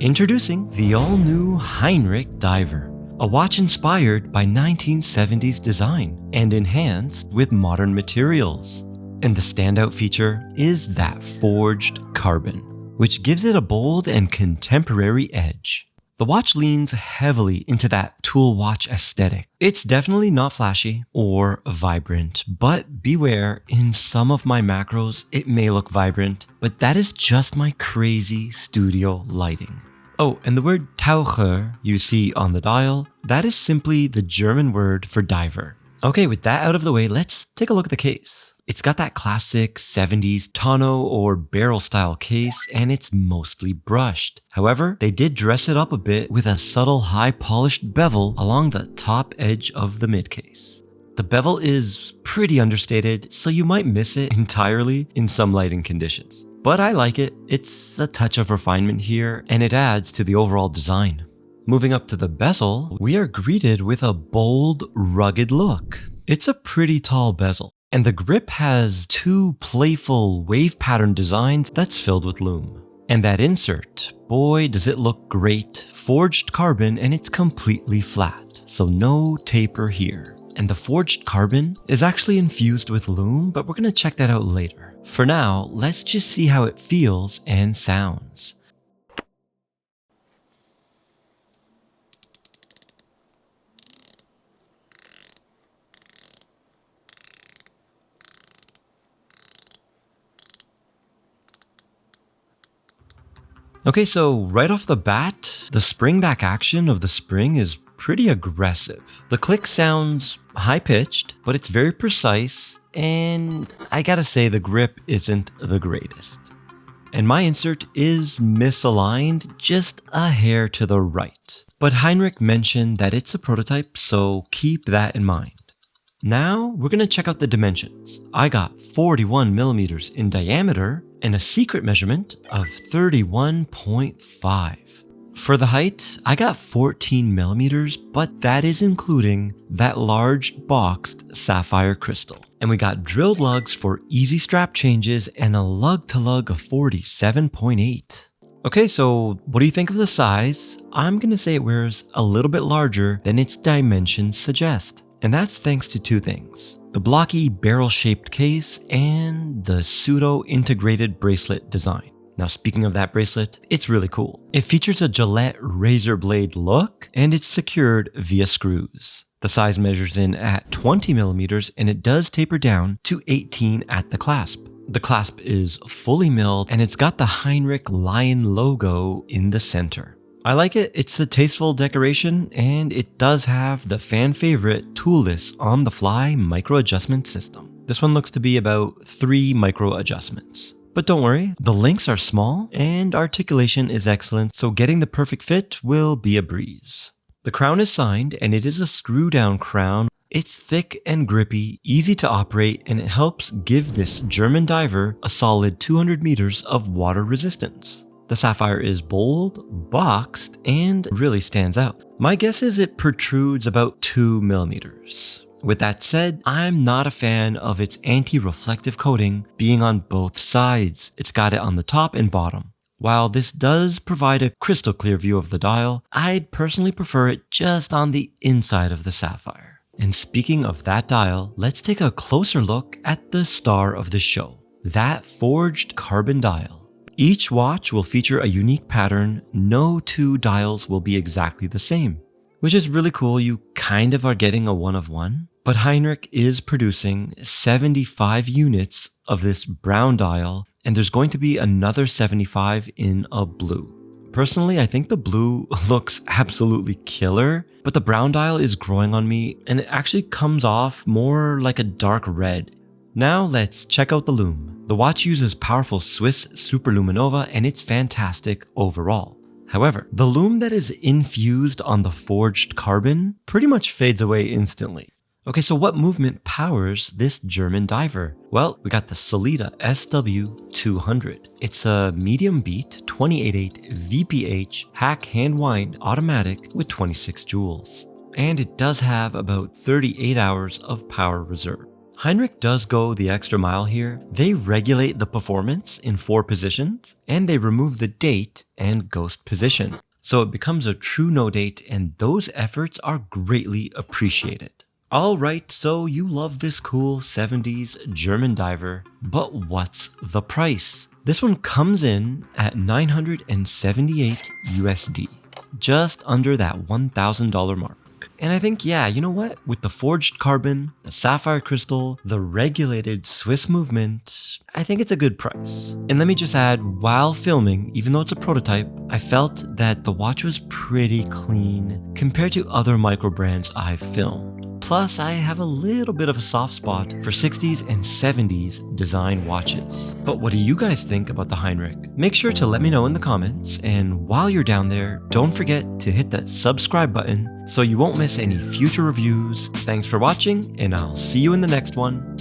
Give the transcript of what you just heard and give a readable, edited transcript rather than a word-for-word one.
Introducing the all-new Heinrich Diver, a watch inspired by 1970s design and enhanced with modern materials. And the standout feature is that forged carbon, which gives it a bold and contemporary edge. The watch leans heavily into that tool watch aesthetic. It's definitely not flashy or vibrant, but beware, in some of my macros it may look vibrant, but that is just my crazy studio lighting. Oh, and the word Taucher you see on the dial, that is simply the German word for diver. Okay, with that out of the way, let's take a look at the case. It's got that classic 70s tonneau or barrel style case, and it's mostly brushed. However, they did dress it up a bit with a subtle high polished bevel along the top edge of the mid case. The bevel is pretty understated, so you might miss it entirely in some lighting conditions. But I like it. It's a touch of refinement here, and it adds to the overall design. Moving up to the bezel, we are greeted with a bold, rugged look. It's a pretty tall bezel, and the grip has two playful wave pattern designs that's filled with lume. And that insert, boy does it look great. Forged carbon, and it's completely flat, so no taper here. And the forged carbon is actually infused with lume, but we're gonna check that out later. For now, let's just see how it feels and sounds. Okay, so right off the bat, the spring back action of the spring is pretty aggressive. The click sounds high-pitched, but it's very precise, and I gotta say the grip isn't the greatest. And my insert is misaligned just a hair to the right. But Heinrich mentioned that it's a prototype, so keep that in mind. Now we're gonna check out the dimensions. I got 41 millimeters in diameter and a secret measurement of 31.5. For the height, I got 14 millimeters, but that is including that large boxed sapphire crystal. And we got drilled lugs for easy strap changes and a lug to lug of 47.8. Okay, so what do you think of the size? I'm gonna say it wears a little bit larger than its dimensions suggest. And that's thanks to two things: the blocky barrel-shaped case and the pseudo-integrated bracelet design. Now speaking of that bracelet, it's really cool. It features a Gillette razor blade look, and it's secured via screws. The size measures in at 20 millimeters, and it does taper down to 18 at the clasp. The clasp is fully milled, and it's got the Heinrich Lion logo in the center. I like it. It's a tasteful decoration, and it does have the fan favorite toolless on-the-fly micro adjustment system. This one looks to be about 3 micro adjustments. But don't worry, the links are small and articulation is excellent, so getting the perfect fit will be a breeze. The crown is signed, and it is a screw-down crown. It's thick and grippy, easy to operate, and it helps give this German diver a solid 200 meters of water resistance. The sapphire is bold, boxed, and really stands out. My guess is it protrudes about 2 millimeters. With that said, I'm not a fan of its anti-reflective coating being on both sides. It's got it on the top and bottom. While this does provide a crystal clear view of the dial, I'd personally prefer it just on the inside of the sapphire. And speaking of that dial, let's take a closer look at the star of the show, that forged carbon dial. Each watch will feature a unique pattern. No two dials will be exactly the same, which is really cool. You kind of are getting a one of one. But Heinrich is producing 75 units of this brown dial, and there's going to be another 75 in a blue. Personally, I think the blue looks absolutely killer, but the brown dial is growing on me, and it actually comes off more like a dark red. Now let's check out the lume. The watch uses powerful Swiss Superluminova, and it's fantastic overall. However, the lume that is infused on the forged carbon pretty much fades away instantly. Okay, so what movement powers this German diver? Well, we got the Solida SW200. It's a medium beat 28.8 VPH hack hand wind automatic with 26 joules. And it does have about 38 hours of power reserve. Heinrich does go the extra mile here. They regulate the performance in 4 positions, and they remove the date and ghost position. So it becomes a true no date, and those efforts are greatly appreciated. Alright, so you love this cool 70s German diver, but what's the price? This one comes in at 978 USD, just under that $1,000 mark. And I think, yeah, you know what? With the forged carbon, the sapphire crystal, the regulated Swiss movement, I think it's a good price. And let me just add, while filming, even though it's a prototype, I felt that the watch was pretty clean compared to other micro brands I've filmed. Plus, I have a little bit of a soft spot for 60s and 70s design watches. But what do you guys think about the Heinrich? Make sure to let me know in the comments, and while you're down there, don't forget to hit that subscribe button so you won't miss any future reviews. Thanks for watching, and I'll see you in the next one.